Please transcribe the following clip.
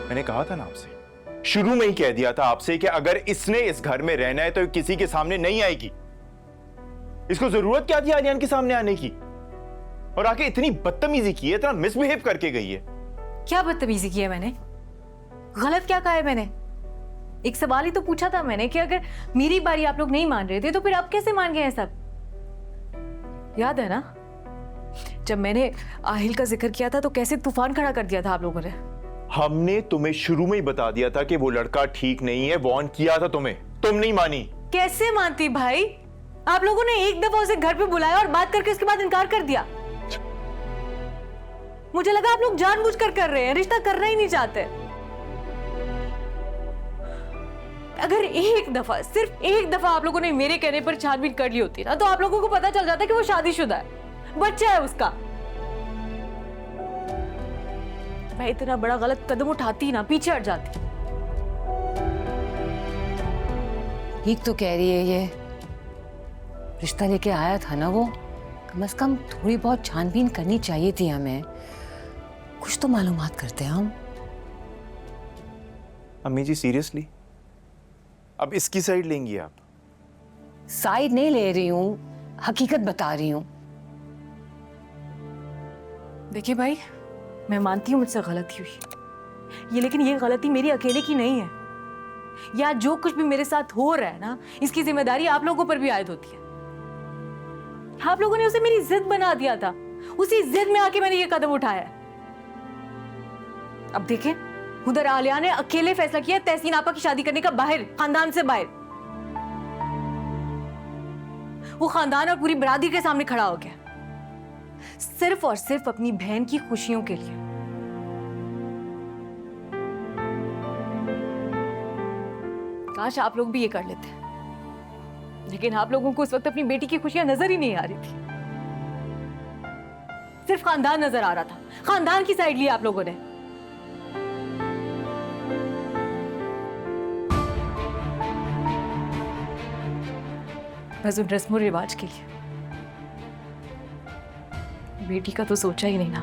मैंने कहा था ना आपसे, शुरू में ही कह दिया था आपसे कि अगर इसने इस घर में रहना है तो किसी के सामने नहीं आएगी। इसको जरूरत क्या थी आलियान के सामने आने की? और आके इतनी बदतमीजी की है, इतना मिसबिहेव करके गई है। क्या बदतमीजी की है मैंने? गलत क्या कहा है मैंने? एक सवाल ही तो पूछा था मैंने कि अगर मेरी बारी आप लोग नहीं मान रहे थे तो फिर आप कैसे मान गए हैं सब? याद है ना जब मैंने आहिल का जिक्र किया था तो कैसे तूफान खड़ा कर दिया था आप लोगों ने? हमने तुम्हें शुरू में ही बता दिया था कि वो लड़का ठीक नहीं है, वार्न किया था तुम्हें, तुम नहीं मानी। कैसे मानती भाई? आप लोगों ने एक दफा उसे घर पे बुलाया और बात करके उसके बाद इनकार कर दिया। मुझे लगा आप लोग जानबूझकर कर रहे हैं, रिश्ता करना ही नहीं चाहते। अगर एक दफा, सिर्फ एक दफा आप लोगों ने मेरे कहने पर छानबीन कर ली होती ना तो आप लोगों को पता चल जाता कि वो शादीशुदा है, बच्चा है उसका। मैं इतना बड़ा गलत कदम उठाती ना, पीछे हट जाती। ठीक तो कह रही है ये, रिश्ता लेके आया था ना वो, कम से कम थोड़ी बहुत छानबीन करनी चाहिए थी हमें, कुछ तो मालूमात करते हैं हम। अम्मी जी सीरियसली अब इसकी साइड लेंगी आप? साइड नहीं ले रही हूँ, हकीकत बता रही हूँ। देखिए भाई, मैं मानती हूँ मुझसे गलती हुई ये, लेकिन ये गलती मेरी अकेले की नहीं है। या जो कुछ भी मेरे साथ हो रहा है ना, इसकी जिम्मेदारी आप लोगों पर भी आयद होती है। आप लोगों ने उसे मेरी जिद बना दिया था, उसी जिद में आके मैंने ये कदम उठाया। अब देखें, उधर आलिया ने अकेले फैसला किया तहसीन आपा की शादी करने का, बाहर, खानदान से बाहर। वो खानदान और पूरी बरादरी के सामने खड़ा हो गया, सिर्फ और सिर्फ अपनी बहन की खुशियों के लिए। काश आप लोग भी ये कर लेते, लेकिन आप लोगों को उस वक्त अपनी बेटी की खुशियां नजर ही नहीं आ रही थी, सिर्फ खानदान नजर आ रहा था। खानदान की साइड ली आप लोगों ने। बस उन रस्मों रिवाज के लिए, बेटी का तो सोचा ही नहीं ना।